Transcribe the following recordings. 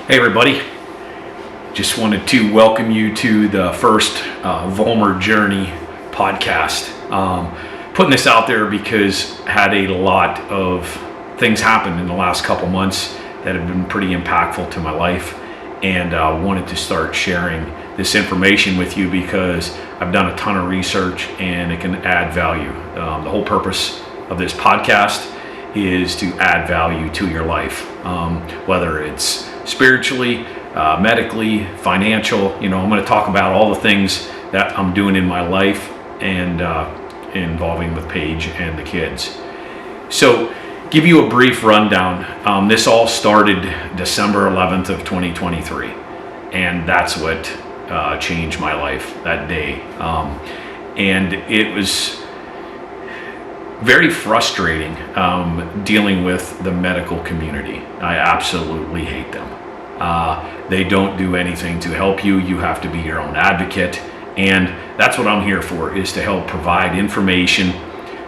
Hey everybody, just wanted to welcome you to the first Vollmer Journey podcast. Putting this out there because I had a lot of things happen in the last couple months that have been pretty impactful to my life, and wanted to start sharing this information with you because I've done a ton of research and it can add value. The whole purpose of this podcast is to add value to your life, whether it's spiritually, medically, financial. I'm going to talk about all the things that I'm doing in my life and involving with Paige and the kids. So, give you a brief rundown. This all started December 11th of 2023, and that's what changed my life that day. And it was very frustrating dealing with the medical community. I absolutely hate them. They don't do anything to help you. You have to be your own advocate, and that's what I'm here for, is to help provide information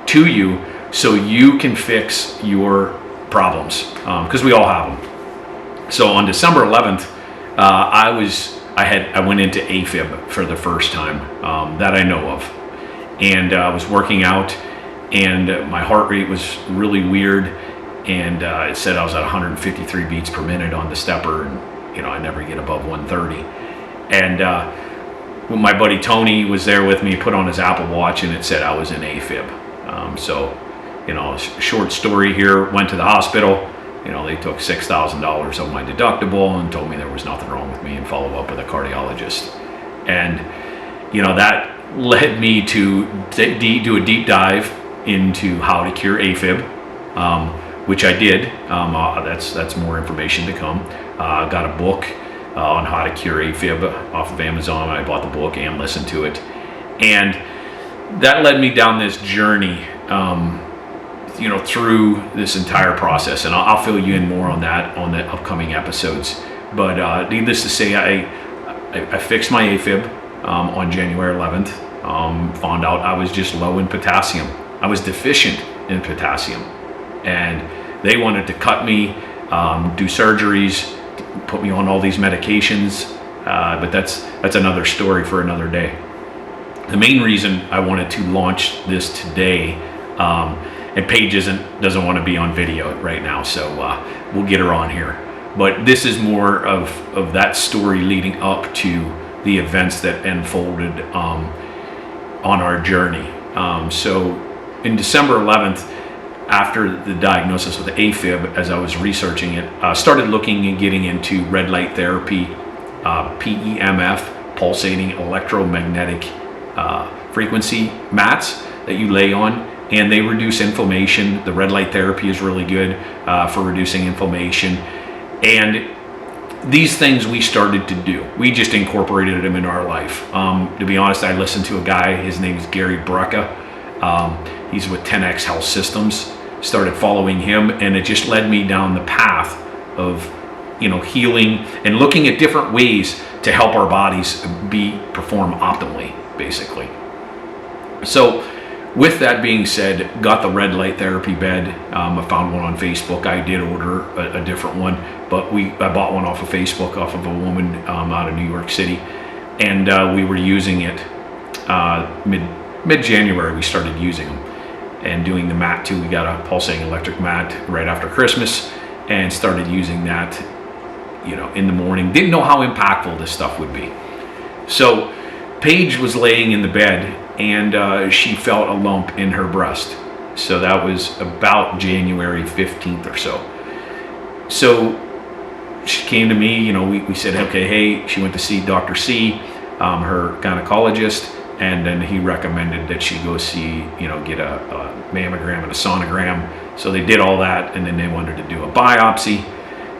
to you so you can fix your problems, because we all have them. So on December 11th, I went into AFib for the first time that I know of, and I was working out, and my heart rate was really weird, and it said I was at 153 beats per minute on the stepper, and I never get above 130. And my buddy Tony was there with me, put on his Apple Watch, and it said I was in AFib. Short story here, went to the hospital. They took $6,000 of my deductible and told me there was nothing wrong with me, and follow up with a cardiologist. And that led me to do a deep dive into how to cure AFib, which I did. That's more information to come. I got a book on how to cure AFib off of Amazon. I bought the book and listened to it, and that led me down this journey, through this entire process. And I'll fill you in more on that on the upcoming episodes. But needless to say, I fixed my AFib on January 11th. Found out I was just low in potassium. I was deficient in potassium, and they wanted to cut me, do surgeries, put me on all these medications, but that's another story for another day. The main reason I wanted to launch this today, and Paige doesn't want to be on video right now, so we'll get her on here. But this is more of that story leading up to the events that unfolded on our journey. So in December 11th, after the diagnosis with AFib, as I was researching it, started looking and getting into red light therapy, PEMF, pulsating electromagnetic frequency mats that you lay on, and they reduce inflammation. The red light therapy is really good for reducing inflammation. And these things we started to do. We just incorporated them in our life. To be honest, I listened to a guy, his name is Gary Brecka. He's with 10X Health Systems. Started following him, and it just led me down the path of healing and looking at different ways to help our bodies perform optimally, basically. So with that being said, got the red light therapy bed. I found one on Facebook. I did order a different one, but I bought one off of Facebook, off of a woman out of New York City, and we were using it mid-January. We started using them and doing the mat too. We got a pulsating electric mat right after Christmas and started using that in the morning. Didn't know how impactful this stuff would be. So Paige was laying in the bed, and she felt a lump in her breast. So that was about January 15th or so. So she came to me, we said, okay, hey, she went to see Dr. C, her gynecologist, and then he recommended that she go see, get a mammogram and a sonogram. So they did all that, and then they wanted to do a biopsy.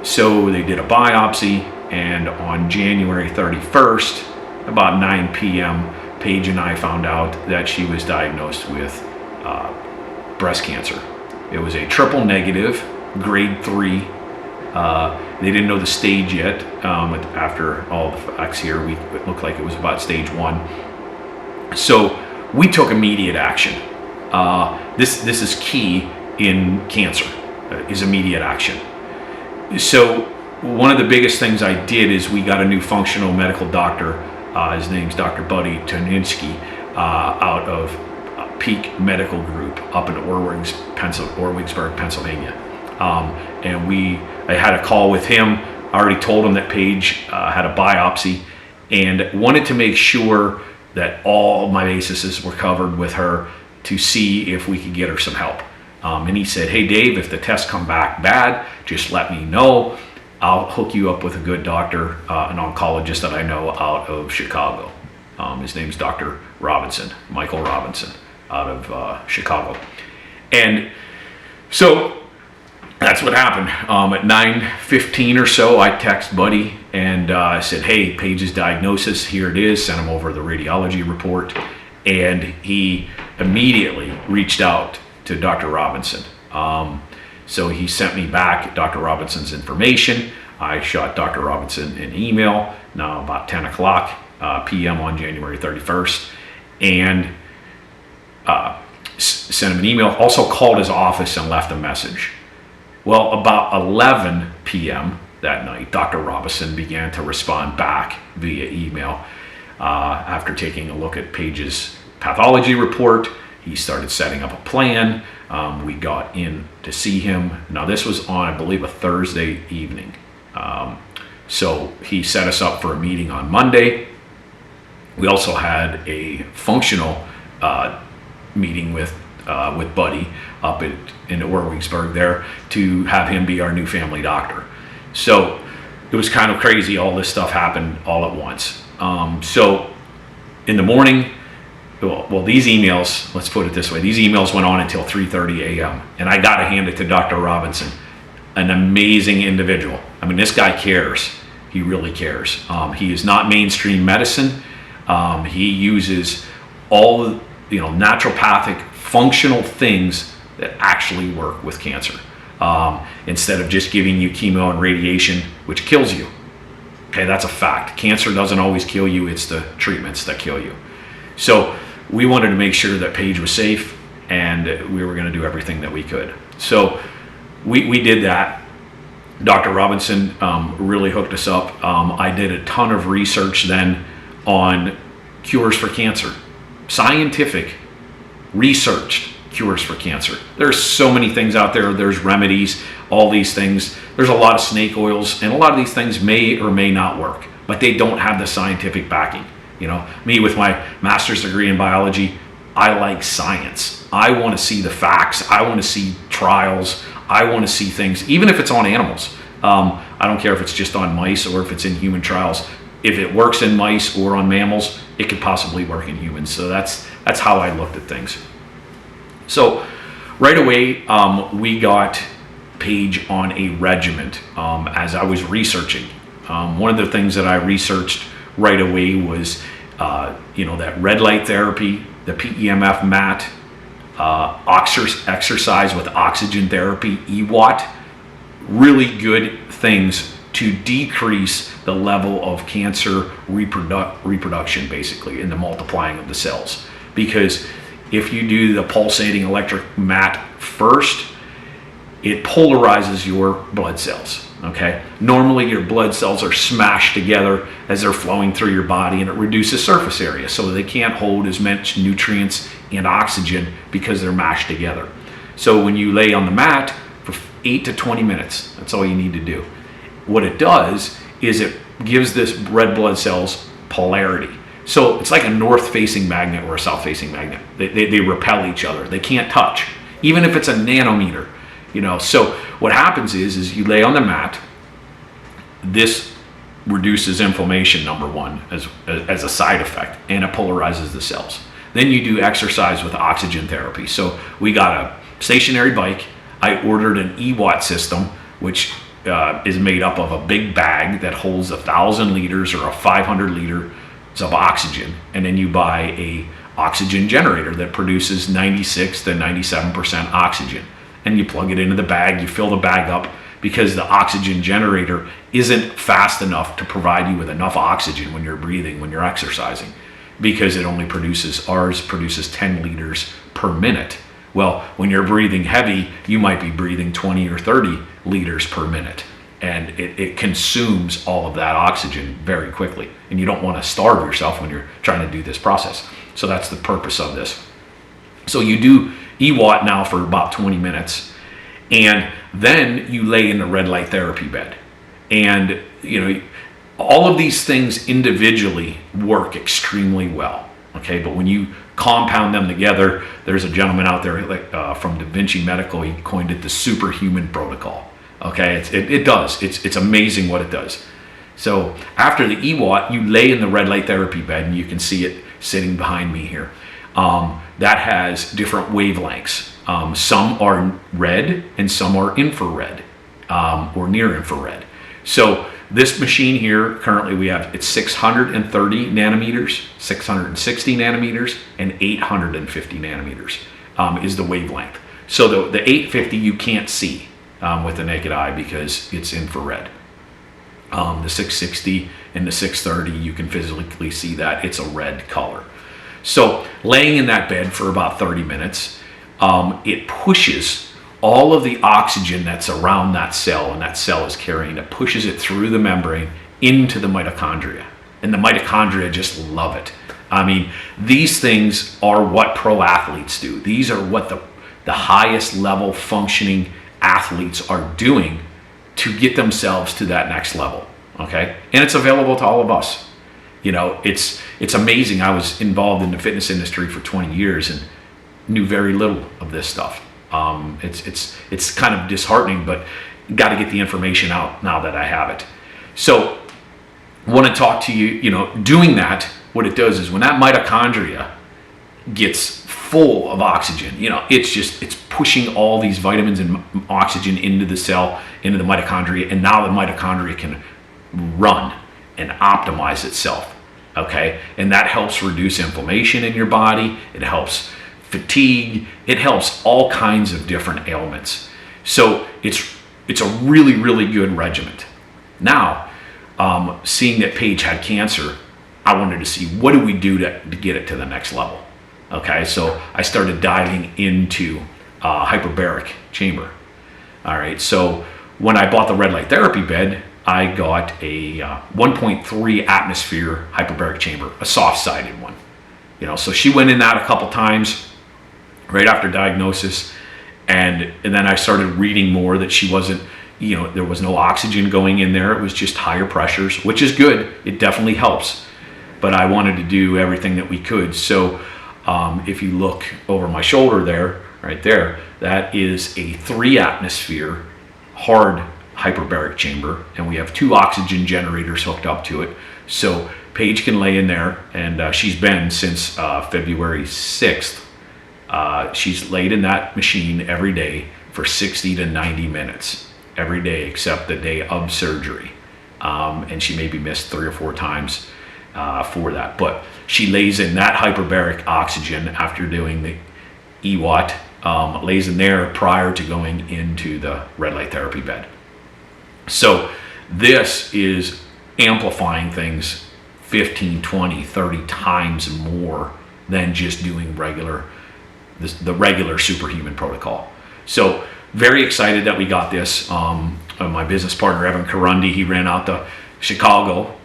So they did a biopsy, and on January 31st, about 9 p.m., Paige and I found out that she was diagnosed with breast cancer. It was a triple negative, grade 3. They didn't know the stage yet. After all the facts here, it looked like it was about stage 1. So we took immediate action. This is key in cancer, is immediate action. So one of the biggest things I did is we got a new functional medical doctor. His name's Dr. Buddy Toninsky, out of Peak Medical Group up in Orwigsburg, Pennsylvania. And I had a call with him. I already told him that Paige had a biopsy, and wanted to make sure that all my bases were covered with her to see if we could get her some help. And he said, "Hey Dave, if the tests come back bad, just let me know. I'll hook you up with a good doctor, an oncologist that I know out of Chicago." His name's Dr. Robinson, Michael Robinson, out of Chicago. And so that's what happened. At 9:15 or so, I text Buddy and I said, "Hey, Paige's diagnosis, here it is." Sent him over the radiology report, and he immediately reached out to Dr. Robinson. So he sent me back Dr. Robinson's information. I shot Dr. Robinson an email, now about 10 o'clock p.m. on January 31st, and sent him an email. Also called his office and left a message. Well, about 11 p.m. that night, Dr. Robinson began to respond back via email. After taking a look at Paige's pathology report, he started setting up a plan. We got in to see him. Now, this was on, I believe, a Thursday evening. So he set us up for a meeting on Monday. We also had a functional meeting with Buddy up in Orwigsburg there to have him be our new family doctor. So it was kind of crazy. All this stuff happened all at once. So in the morning, well, these emails, let's put it this way, these emails went on until 3:30 a.m. And I got to hand it to Dr. Robinson, an amazing individual. I mean, this guy cares. He really cares. He is not mainstream medicine. He uses all naturopathic functional things that actually work with cancer, instead of just giving you chemo and radiation, which kills you. Okay, that's a fact. Cancer doesn't always kill you. It's the treatments that kill you. So we wanted to make sure that Paige was safe, and we were going to do everything that we could. So we did that. Dr. Robinson really hooked us up. I did a ton of research then on cures for cancer. Scientific, researched cures for cancer. There's so many things out there. There's remedies, all these things. There's a lot of snake oils, and a lot of these things may or may not work, but they don't have the scientific backing. Me with my master's degree in biology, I like science. I want to see the facts. I want to see trials. I want to see things, even if it's on animals. I don't care if it's just on mice or if it's in human trials. If it works in mice or on mammals, it could possibly work in humans. So that's how I looked at things. So right away, we got Paige on a regimen as I was researching. One of the things that I researched right away was, that red light therapy, the PEMF mat, exercise with oxygen therapy, EWAT, really good things to decrease the level of cancer reproduction, basically, in the multiplying of the cells. Because if you do the pulsating electric mat first, it polarizes your blood cells. Okay. Normally your blood cells are smashed together as they're flowing through your body, and it reduces surface area, so they can't hold as much nutrients and oxygen because they're mashed together. So when you lay on the mat for 8 to 20 minutes, that's all you need to do. What it does is it gives this red blood cells polarity. So it's like a north-facing magnet or a south-facing magnet. They repel each other. They can't touch, even if it's a nanometer. So what happens is you lay on the mat. This reduces inflammation, number one, as a side effect, and it polarizes the cells. Then you do exercise with oxygen therapy. So we got a stationary bike. I ordered an EWAT system, which is made up of a big bag that holds 1,000 liters or 500 liters of oxygen, and then you buy a oxygen generator that produces 96 to 97% oxygen. And you plug it into the bag, you fill the bag up, because the oxygen generator isn't fast enough to provide you with enough oxygen when you're breathing, when you're exercising, because it only ours produces 10 liters per minute. Well, when you're breathing heavy, you might be breathing 20 or 30 liters per minute. and it consumes all of that oxygen very quickly. And you don't want to starve yourself when you're trying to do this process. So that's the purpose of this. So you do EWAT now for about 20 minutes, and then you lay in the red light therapy bed. And all of these things individually work extremely well. Okay, but when you compound them together, there's a gentleman out there from Da Vinci Medical. He coined it the superhuman protocol. Okay, it does. It's amazing what it does. So after the EWAT, you lay in the red light therapy bed, and you can see it sitting behind me here. That has different wavelengths. Some are red and some are infrared or near infrared. So this machine here, currently it's 630 nanometers, 660 nanometers, and 850 nanometers is the wavelength. So the 850 you can't see with the naked eye because it's infrared. The 660 and the 630, you can physically see that it's a red color. So laying in that bed for about 30 minutes, it pushes all of the oxygen that's around that cell, and that cell is carrying it, pushes it through the membrane into the mitochondria. And the mitochondria just love it. I mean, these things are what pro athletes do. These are what the highest level functioning athletes are doing to get themselves to that next level. Okay? And it's available to all of us. It's amazing. I was involved in the fitness industry for 20 years and knew very little of this stuff. It's kind of disheartening, but got to get the information out now that I have it. So I want to talk to you, doing that, what it does is when that mitochondria gets full of oxygen, it's pushing all these vitamins and oxygen into the cell, into the mitochondria, and now the mitochondria can run and optimize itself. Okay? And that helps reduce inflammation in your body. It helps fatigue. It helps all kinds of different ailments. So it's a really, really good regimen. Now, seeing that Paige had cancer, I wanted to see what do we do to get it to the next level. Okay, so I started diving into hyperbaric chamber. All right, so when I bought the red light therapy bed, I got a 1.3 atmosphere hyperbaric chamber, a soft-sided one. So she went in that a couple times right after diagnosis, and then I started reading more that she wasn't, there was no oxygen going in there. It was just higher pressures, which is good. It definitely helps. But I wanted to do everything that we could. So if you look over my shoulder there, right there, that is a 3 atmosphere hard hyperbaric chamber, and we have 2 oxygen generators hooked up to it. So Paige can lay in there, and she's been since February 6th. She's laid in that machine every day for 60 to 90 minutes, every day except the day of surgery. And she maybe missed 3 or 4 times for that. But she lays in that hyperbaric oxygen after doing the EWAT, lays in there prior to going into the red light therapy bed. So this is amplifying things 15, 20, 30 times more than just doing the regular superhuman protocol. So very excited that we got this. My business partner, Evan Karundi, he ran out to Chicago,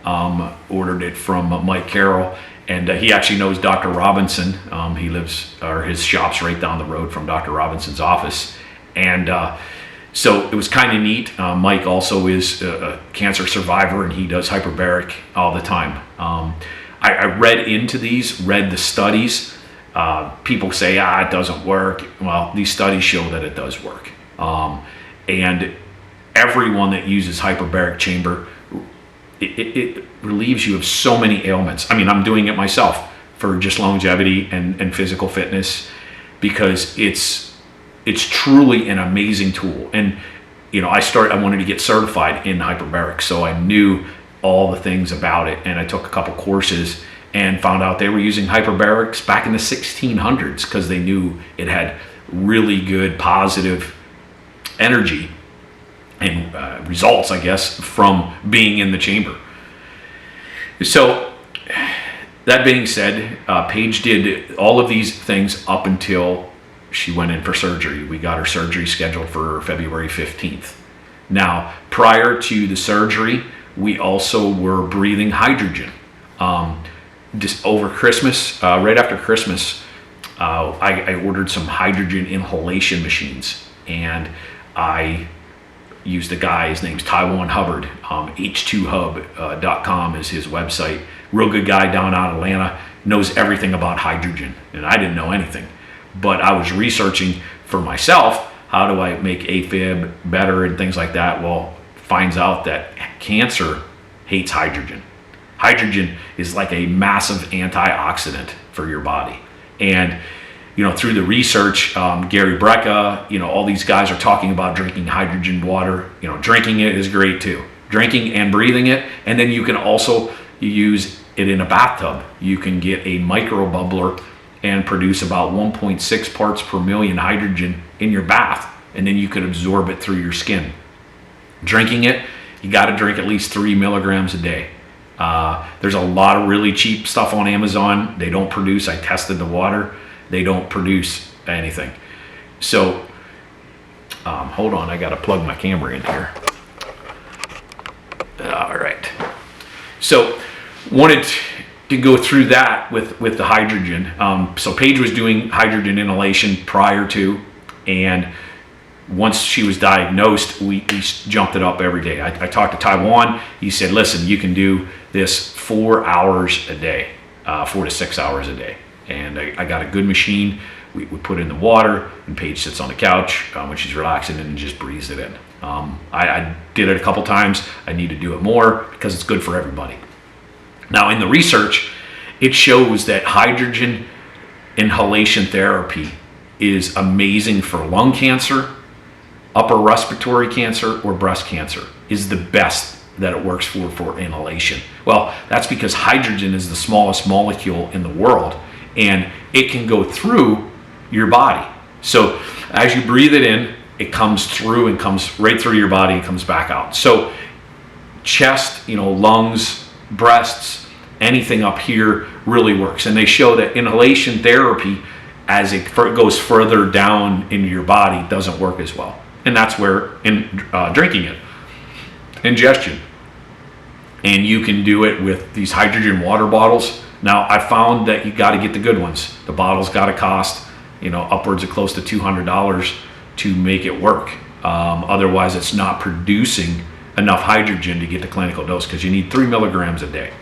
ordered it from Mike Carroll, and he actually knows Dr. Robinson. His shop's right down the road from Dr. Robinson's office. And so it was kind of neat. Mike also is a cancer survivor, and he does hyperbaric all the time. I read the studies. People say, it doesn't work. Well, these studies show that it does work. And everyone that uses hyperbaric chamber, it relieves you of so many ailments. I mean, I'm doing it myself for just longevity and physical fitness, because it's truly an amazing tool. And I wanted to get certified in hyperbaric, so I knew all the things about it, and I took a couple courses and found out they were using hyperbarics back in the 1600s because they knew it had really good positive energy and results, I guess, from being in the chamber. So that being said, Paige did all of these things up until she went in for surgery. We got her surgery scheduled for February 15th. Now, prior to the surgery, we also were breathing hydrogen. Just over Christmas, right after Christmas, I ordered some hydrogen inhalation machines, and I used a guy, his name's Taiwan Hubbard, h2hub.com is his website. Real good guy down out of Atlanta, knows everything about hydrogen, and I didn't know anything. But I was researching for myself, how do I make AFib better and things like that. Well, finds out that cancer hates hydrogen. Hydrogen is like a massive antioxidant for your body. And through the research, Gary Brecka, all these guys are talking about drinking hydrogen water. Drinking it is great too. Drinking and breathing it. And then you can also use it in a bathtub. You can get a micro bubbler and produce about 1.6 parts per million hydrogen in your bath. And then you can absorb it through your skin. Drinking it, you got to drink at least 3 milligrams a day. There's a lot of really cheap stuff on Amazon. They don't produce, I tested the water, they don't produce anything. So, hold on, I gotta plug my camera in here. All right. So, wanted to go through that with the hydrogen. So Paige was doing hydrogen inhalation prior to, and once she was diagnosed, we jumped it up every day. I talked to Taiwan. He said, listen, you can do this 4 hours a day, 4 to 6 hours a day. And I got a good machine. We put it in the water, and Paige sits on the couch when she's relaxing and just breathes it in. I did it a couple times. I need to do it more because it's good for everybody. Now, in the research, it shows that hydrogen inhalation therapy is amazing for lung cancer, upper respiratory cancer, or breast cancer. Is the best that it works for inhalation. Well, that's because hydrogen is the smallest molecule in the world, and it can go through your body. So as you breathe it in, it comes through and comes right through your body and comes back out. So chest, lungs, breasts, anything up here really works. And they show that inhalation therapy, as it goes further down into your body, doesn't work as well. And that's where drinking it, ingestion. And you can do it with these hydrogen water bottles. Now, I found that you got to get the good ones. The bottles got to cost, upwards of close to $200 to make it work. Otherwise, it's not producing enough hydrogen to get the clinical dose, because you need 3 milligrams a day.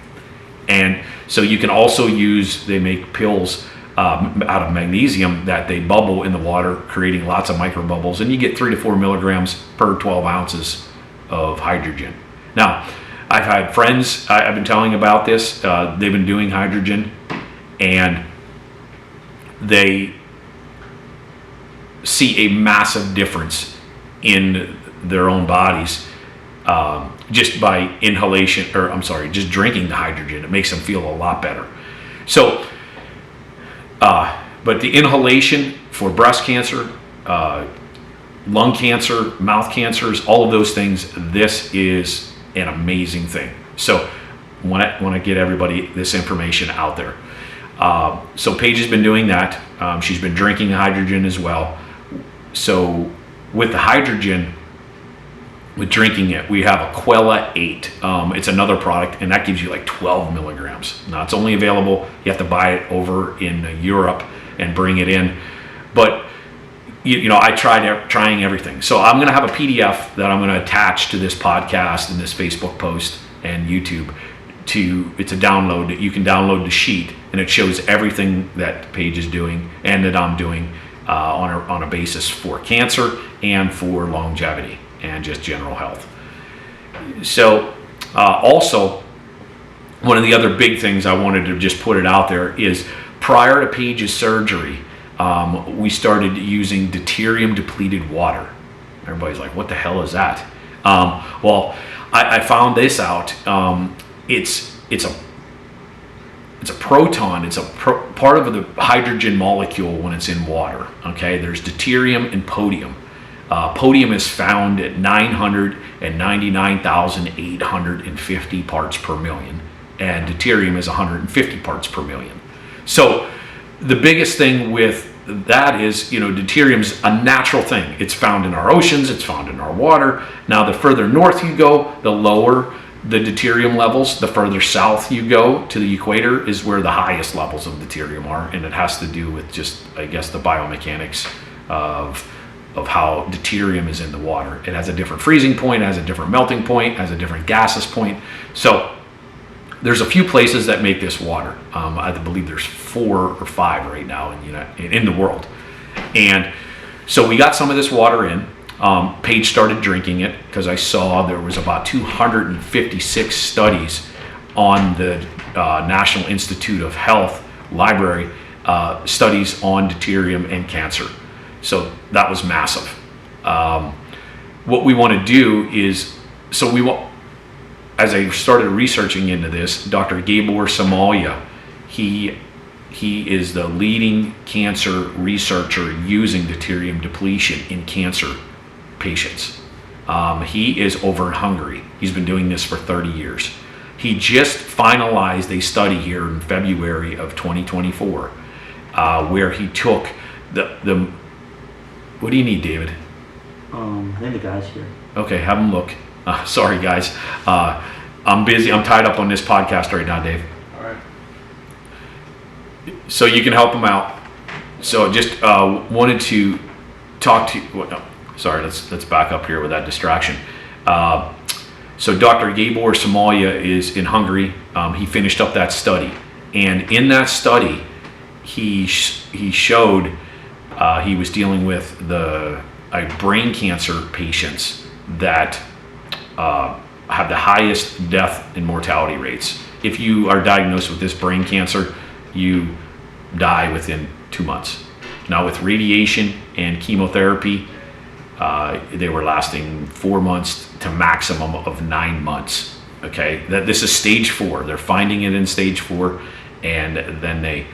And so you can also use, they make pills out of magnesium that they bubble in the water, creating lots of micro bubbles, and you get 3 to 4 milligrams per 12 ounces of hydrogen. Now, I've had friends, I've been telling about this, they've been doing hydrogen, and they see a massive difference in their own bodies just by inhalation, just drinking the hydrogen. It makes them feel a lot better. So, but the inhalation for breast cancer, lung cancer, mouth cancers, all of those things, this is an amazing thing. So want to get everybody this information out there. So Paige has been doing that. She's been drinking hydrogen as well. So with the hydrogen, with drinking it, we have Aquella 8. It's another product, and that gives you like 12 milligrams. Now, it's only available, you have to buy it over in Europe and bring it in. But, I tried trying everything. So I'm going to have a PDF that I'm going to attach to this podcast and this Facebook post and YouTube. It's a download that you can download the sheet, and it shows everything that Paige is doing and that I'm doing on a basis for cancer and for longevity and just general health. So also, one of the other big things I wanted to just put it out there is, prior to Paige's surgery, we started using deuterium depleted water. Everybody's like, what the hell is that? Well, I found this out. It's a proton. It's part of the hydrogen molecule when it's in water. Okay, there's deuterium and podium. Podium is found at 999,850 parts per million, and deuterium is 150 parts per million. So the biggest thing with that is, deuterium's a natural thing. It's found in our oceans, it's found in our water. Now, the further north you go, the lower the deuterium levels. The further south you go to the equator is where the highest levels of deuterium are, and it has to do with just, I guess, the biomechanics of how deuterium is in the water. It has a different freezing point, it has a different melting point, it has a different gaseous point. So there's a few places that make this water. I believe there's 4 or 5 right now in the world. And so we got some of this water in. Paige started drinking it because I saw there was about 256 studies on the National Institute of Health library, studies on deuterium and cancer. So that was massive. What we want to do is, as I started researching into this, Dr. Gabor Somalia, he is the leading cancer researcher using deuterium depletion in cancer patients. He is over in Hungary. He's been doing this for 30 years. He just finalized a study here in February of 2024 where he took the what do you need, David? I think the guy's here. Okay, have him look. Sorry, guys. I'm busy. I'm tied up on this podcast right now, Dave. All right. So you can help him out. So just wanted to talk to you. Well, no, sorry, let's back up here with that distraction. So Dr. Gabor Somalia is in Hungary. He finished up that study. And in that study, he showed he was dealing with brain cancer patients that have the highest death and mortality rates. If you are diagnosed with this brain cancer, you die within 2 months. Now with radiation and chemotherapy, they were lasting 4 months to maximum of 9 months. Okay, this is stage 4. They're finding it in stage 4, and then they,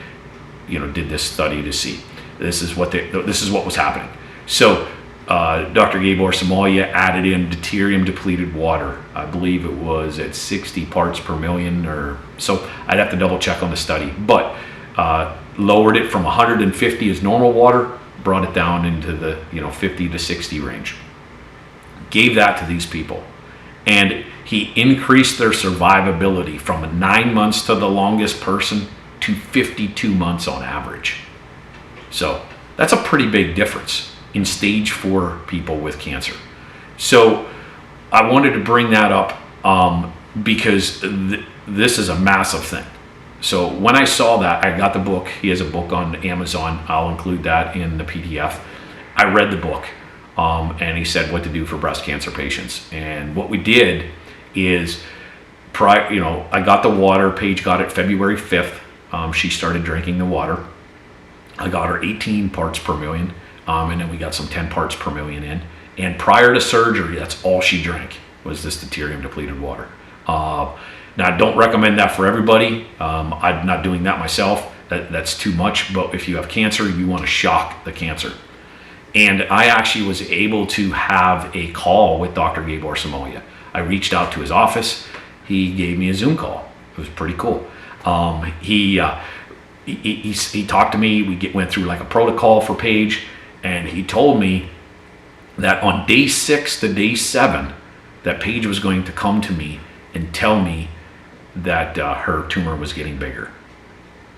did this study to see this is what was happening. So Dr. Gabor Somalia added in deuterium depleted water. I believe it was at 60 parts per million, or so. I'd have to double check on the study, but lowered it from 150 as normal water, brought it down into the 50 to 60 range. Gave that to these people, and he increased their survivability from 9 months to the longest person to 52 months on average. So that's a pretty big difference in stage 4 people with cancer. So I wanted to bring that up because this is a massive thing. So when I saw that, I got the book. He has a book on Amazon. I'll include that in the PDF. I read the book, and he said what to do for breast cancer patients. And what we did is, I got the water. Paige got it February 5th. She started drinking the water. I got her 18 parts per million, and then we got some 10 parts per million in. And prior to surgery, that's all she drank was this deuterium depleted water. Now, I don't recommend that for everybody. I'm not doing that myself. That's too much. But if you have cancer, you want to shock the cancer. And I actually was able to have a call with Dr. Gabor Somalia. I reached out to his office. He gave me a Zoom call. It was pretty cool. He talked to me. We went through like a protocol for Paige, and he told me that on day 6 to day 7, that Paige was going to come to me and tell me that her tumor was getting bigger.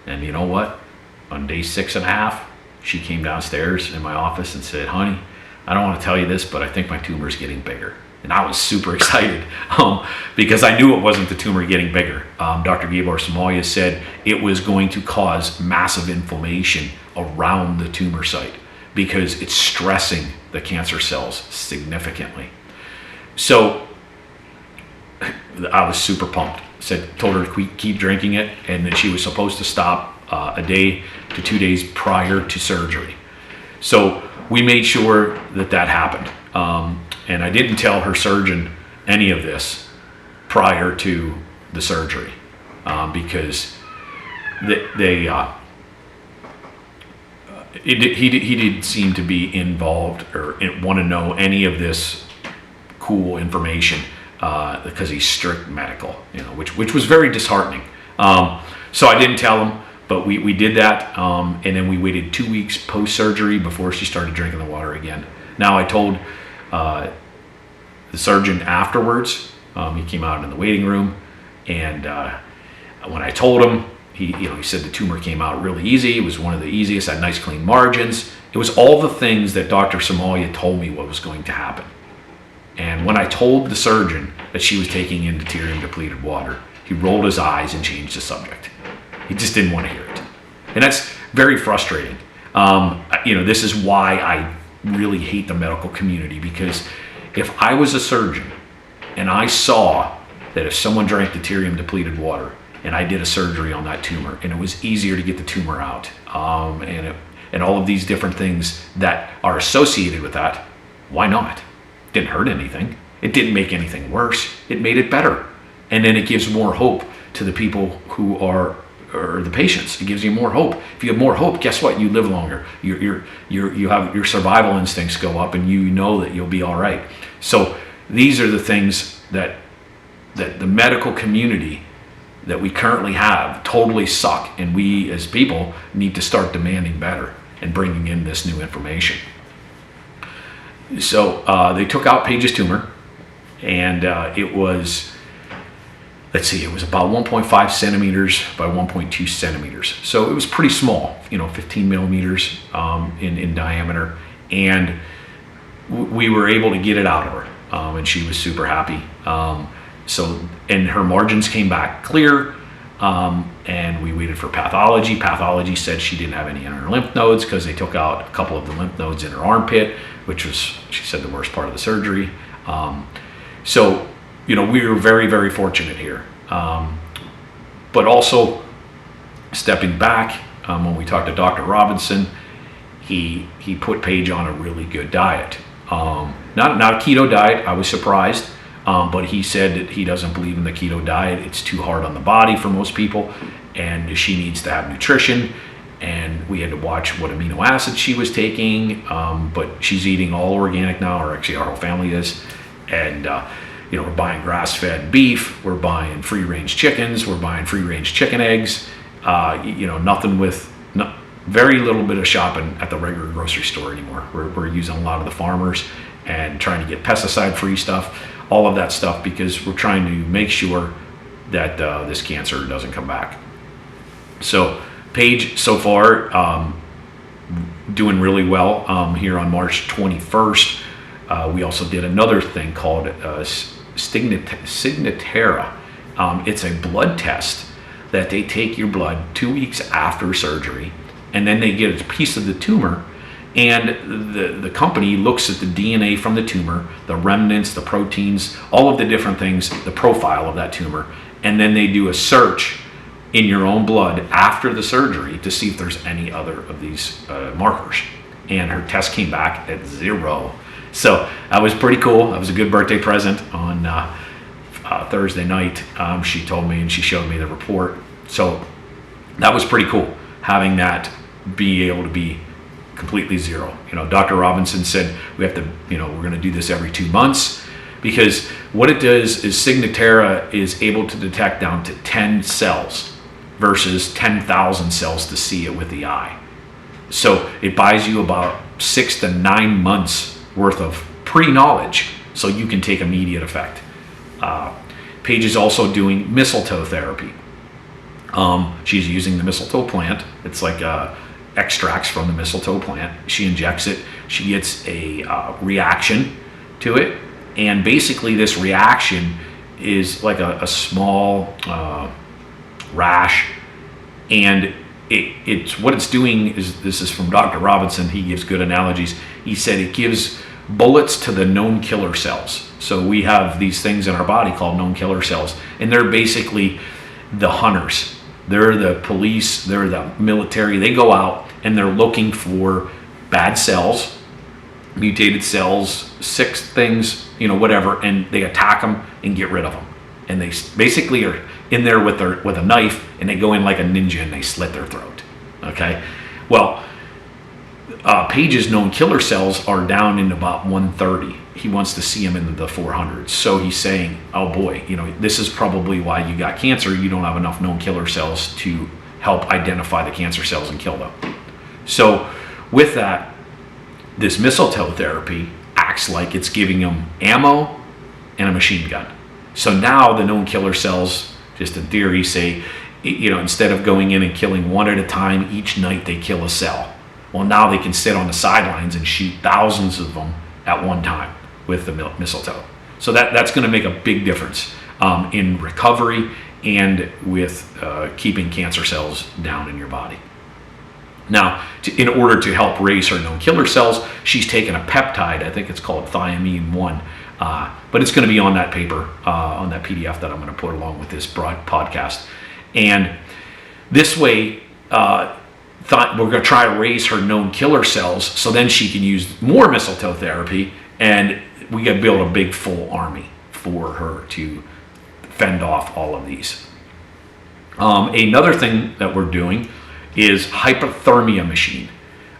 And you know what? On day 6.5, she came downstairs in my office and said, "Honey, I don't want to tell you this, but I think my tumor is getting bigger." And I was super excited because I knew it wasn't the tumor getting bigger. Dr. Gabor Somalia said it was going to cause massive inflammation around the tumor site because it's stressing the cancer cells significantly. So I was super pumped. Told her to keep drinking it, and that she was supposed to stop a day to 2 days prior to surgery. So we made sure that happened. And I didn't tell her surgeon any of this prior to the surgery because he didn't seem to be involved or want to know any of this cool information because he's strict medical, which was very disheartening. So I didn't tell him. But we did that, and then we waited 2 weeks post-surgery before she started drinking the water again. Now I told the surgeon afterwards, he came out in the waiting room, and when I told him, he said the tumor came out really easy. It was one of the easiest, had nice clean margins. It was all the things that Dr. Somalia told me what was going to happen. And when I told the surgeon that she was taking in deuterium depleted water, he rolled his eyes and changed the subject. He just didn't want to hear it. And that's very frustrating. This is why I really hate the medical community, because if I was a surgeon and I saw that if someone drank deuterium depleted water and I did a surgery on that tumor and it was easier to get the tumor out, and all of these different things that are associated with that, why not? It didn't hurt anything. It didn't make anything worse. It made it better. And then it gives more hope to the people who are the patients. It gives you more hope. If you have more hope, guess what? You live longer. You have your survival instincts go up, and you know that you'll be all right. So these are the things that the medical community that we currently have totally suck, and we as people need to start demanding better and bringing in this new information. So they took out Paige's tumor, and it was about 1.5 centimeters by 1.2 centimeters. So it was pretty small, 15 millimeters in diameter. And we were able to get it out of her, and she was super happy. And her margins came back clear, and we waited for pathology. Pathology said she didn't have any in her lymph nodes because they took out a couple of the lymph nodes in her armpit, which was, she said, the worst part of the surgery. We were very, very fortunate here. But also, stepping back, when we talked to Dr. Robinson, he put Paige on a really good diet. Not a keto diet. I was surprised, but he said that he doesn't believe in the keto diet. It's too hard on the body for most people, and she needs to have nutrition. And we had to watch what amino acids she was taking, but she's eating all organic now, or actually our whole family is. And we're buying grass-fed beef, we're buying free-range chickens, we're buying free-range chicken eggs, very little bit of shopping at the regular grocery store anymore. We're using a lot of the farmers and trying to get pesticide-free stuff, all of that stuff, because we're trying to make sure that this cancer doesn't come back. So Paige, so far, doing really well. Here on March 21st, we also did another thing called Signatera. It's a blood test that they take your blood 2 weeks after surgery, and then they get a piece of the tumor, and the company looks at the DNA from the tumor, the remnants, the proteins, all of the different things, the profile of that tumor, and then they do a search in your own blood after the surgery to see if there's any other of these markers. And her test came back at 0. So that was pretty cool. That was a good birthday present on Thursday night. She told me and she showed me the report. So that was pretty cool, having that be able to be completely 0. Dr. Robinson said we have to, we're going to do this every 2 months, because what it does is Signatera is able to detect down to 10 cells versus 10,000 cells to see it with the eye. So it buys you about 6 to 9 months worth of pre-knowledge, so you can take immediate effect. Paige is also doing mistletoe therapy. She's using the mistletoe plant. It's like extracts from the mistletoe plant. She injects it. She gets a reaction to it, and basically this reaction is like a small rash, and it's what it's doing is, this is from Dr. Robinson, he gives good analogies. He said it gives bullets to the known killer cells. So we have these things in our body called known killer cells, and they're basically the hunters. They're the police, they're the military. They go out and they're looking for bad cells, mutated cells, sick things, whatever, and they attack them and get rid of them. And they basically are in there with a knife, and they go in like a ninja and they slit their throat. Okay? Well, Paige's known killer cells are down in about 130. He wants to see them in the 400s. So he's saying, oh boy, this is probably why you got cancer. You don't have enough known killer cells to help identify the cancer cells and kill them. So with that, this mistletoe therapy acts like it's giving them ammo and a machine gun. So now the known killer cells, just in theory, say, instead of going in and killing one at a time, each night they kill a cell. Well, now they can sit on the sidelines and shoot thousands of them at one time with the mistletoe. So that's going to make a big difference in recovery and with keeping cancer cells down in your body. Now, in order to help raise her known killer cells, she's taken a peptide. I think it's called thiamine 1. But it's going to be on that paper, on that PDF that I'm going to put along with this broad podcast. And this way, we're going to try to raise her known killer cells so then she can use more mistletoe therapy, and we got to build a big full army for her to fend off all of these. Another thing that we're doing is hypothermia machine.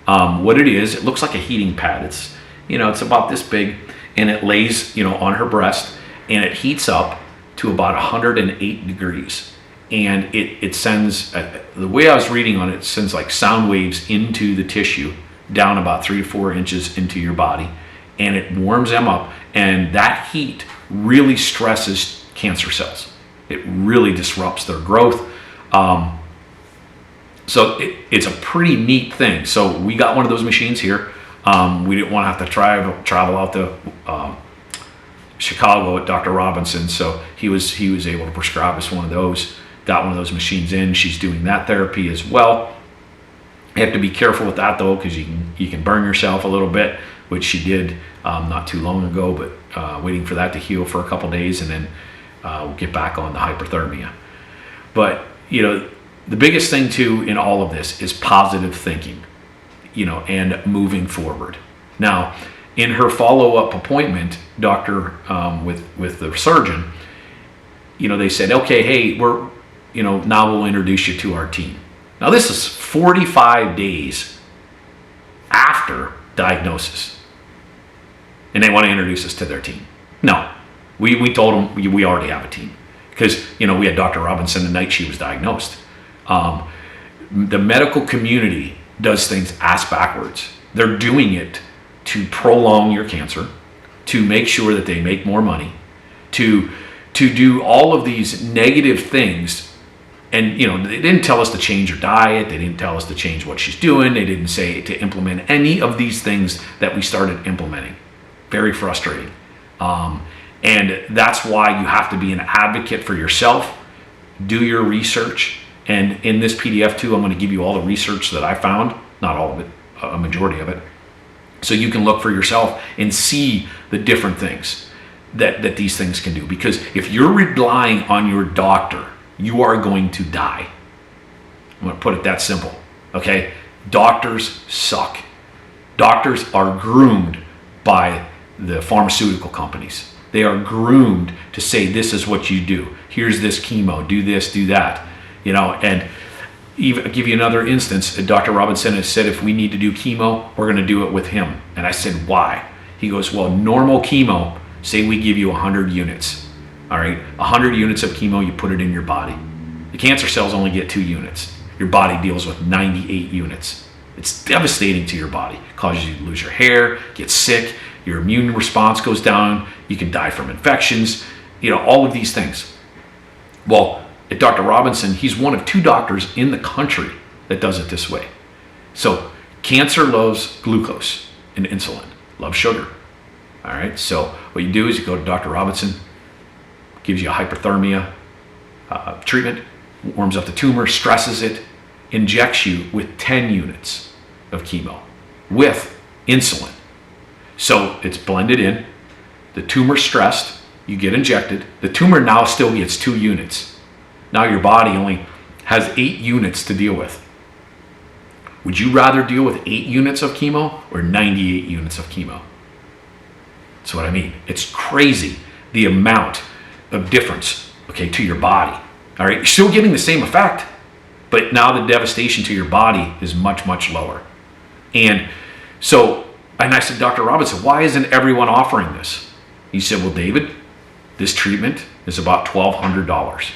What it is, it looks like a heating pad. It's about this big, and it lays, on her breast, and it heats up to about 108 degrees. And it sends, the way I was reading on it, sends like sound waves into the tissue, down about 3 to 4 inches into your body, and it warms them up. And that heat really stresses cancer cells. It really disrupts their growth. So it's a pretty neat thing. So we got one of those machines here. We didn't want to have to travel out to Chicago at Dr. Robinson, so he was able to prescribe us one of those. Got one of those machines in. She's doing that therapy as well. You have to be careful with that though, because you can burn yourself a little bit, which she did not too long ago. But waiting for that to heal for a couple days, and then we'll get back on the hyperthermia. But the biggest thing too in all of this is positive thinking, and moving forward. Now, in her follow-up appointment, with the surgeon, they said, okay, hey, now we'll introduce you to our team. Now this is 45 days after diagnosis, and they want to introduce us to their team. No, we told them we already have a team, because we had Dr. Robinson the night she was diagnosed. The medical community does things ass backwards. They're doing it to prolong your cancer, to make sure that they make more money, to do all of these negative things. And they didn't tell us to change her diet. They didn't tell us to change what she's doing. They didn't say to implement any of these things that we started implementing. Very frustrating. And that's why you have to be an advocate for yourself. Do your research. And in this PDF too, I'm going to give you all the research that I found, not all of it, a majority of it, so you can look for yourself and see the different things that these things can do. Because if you're relying on your doctor, you are going to die. I'm going to put it that simple, okay? Doctors suck. Doctors are groomed by the pharmaceutical companies. They are groomed to say, this is what you do. Here's this chemo, do this, do that. And even I'll give you another instance. Dr. Robinson has said, if we need to do chemo, we're going to do it with him. And I said, why? He goes, well, normal chemo, say we give you 100 units. All right, 100 units of chemo, you put it in your body. The cancer cells only get 2 units. Your body deals with 98 units. It's devastating to your body. It causes you to lose your hair, get sick, your immune response goes down, you can die from infections, all of these things. Well, at Dr. Robinson, he's one of 2 doctors in the country that does it this way. So cancer loves glucose and insulin, loves sugar. All right, so what you do is you go to Dr. Robinson, gives you a hyperthermia treatment, warms up the tumor, stresses it, injects you with 10 units of chemo with insulin. So it's blended in, the tumor's stressed, you get injected, the tumor now still gets 2 units. Now your body only has 8 units to deal with. Would you rather deal with 8 units of chemo or 98 units of chemo? That's what I mean. It's crazy the amount of difference, okay, to your body. All right, you're still getting the same effect, but now the devastation to your body is much, much lower. And I said, Dr. Robinson, why isn't everyone offering this? He said, well, David, this treatment is about $1,200.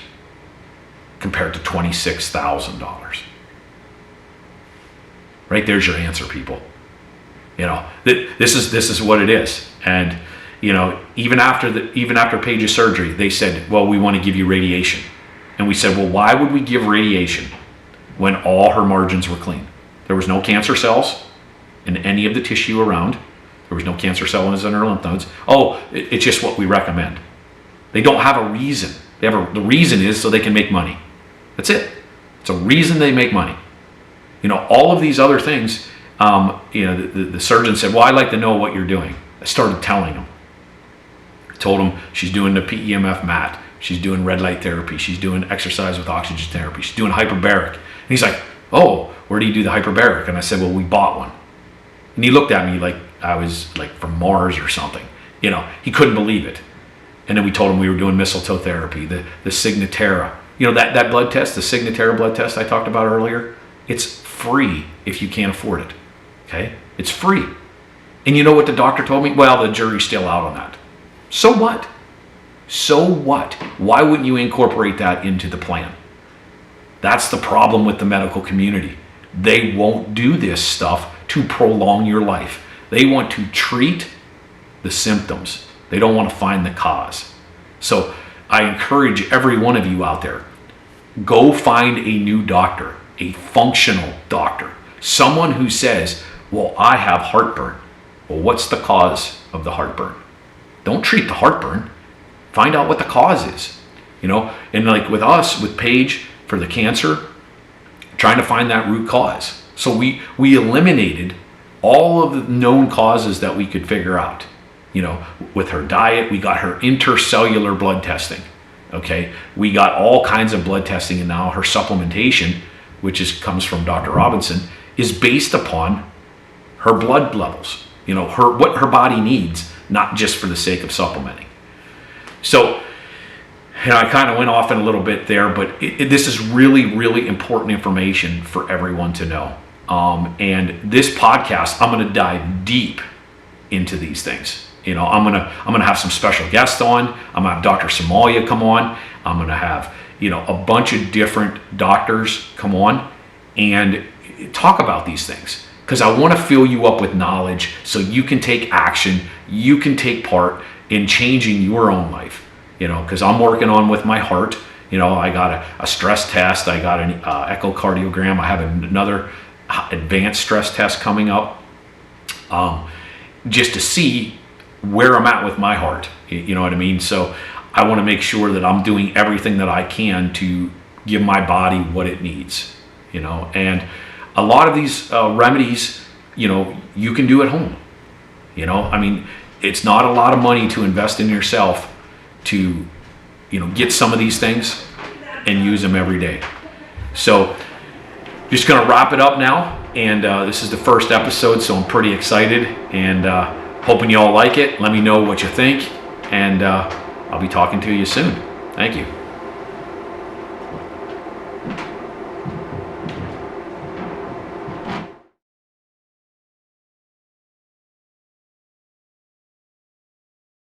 compared to $26,000. Right there's your answer, people. This is what it is. And even after Paige's surgery, they said, well, we want to give you radiation. And we said, well, why would we give radiation when all her margins were clean? There was no cancer cells in any of the tissue around. There was no cancer cells in her lymph nodes. Oh, it's just what we recommend. They don't have a reason. The reason is so they can make money. That's it. It's a reason they make money. All of these other things, the surgeon said, well, I'd like to know what you're doing. I started telling him. I told him she's doing the PEMF mat. She's doing red light therapy. She's doing exercise with oxygen therapy. She's doing hyperbaric. And he's like, oh, where do you do the hyperbaric? And I said, well, we bought one. And he looked at me like I was like from Mars or something. He couldn't believe it. And then we told him we were doing mistletoe therapy, the Signatera. That blood test, the Signatera blood test I talked about earlier, it's free if you can't afford it. Okay? It's free. And you know what the doctor told me? Well, the jury's still out on that. So what? So what? Why wouldn't you incorporate that into the plan? That's the problem with the medical community. They won't do this stuff to prolong your life. They want to treat the symptoms. They don't want to find the cause. So I encourage every one of you out there, go find a new doctor, a functional doctor, someone who says, well, I have heartburn. Well, what's the cause of the heartburn? Don't treat the heartburn. Find out what the cause is. And like with us, with Paige for the cancer, trying to find that root cause. So we eliminated all of the known causes that we could figure out. With her diet, we got her intercellular blood testing. Okay, we got all kinds of blood testing, and now her supplementation, which comes from Dr. Robinson, is based upon her blood levels. What her body needs, not just for the sake of supplementing. So, I kind of went off in a little bit there, but this is really, really important information for everyone to know. And this podcast, I'm going to dive deep into these things. I'm gonna have some special guests on. I'm gonna have Dr. Somalia come on. I'm gonna have a bunch of different doctors come on and talk about these things, because I want to fill you up with knowledge so you can take action. You can take part in changing your own life. Because I'm working on with my heart. I got a stress test. I got an echocardiogram. I have another advanced stress test coming up, just to see where I'm at with my heart. You know what I mean? So I want to make sure that I'm doing everything that I can to give my body what it needs. And a lot of these remedies, you can do at home. It's not a lot of money to invest in yourself to, get some of these things and use them every day. So just going to wrap it up now. And this is the first episode, so I'm pretty excited, and hoping you all like it. Let me know what you think, and I'll be talking to you soon. Thank you.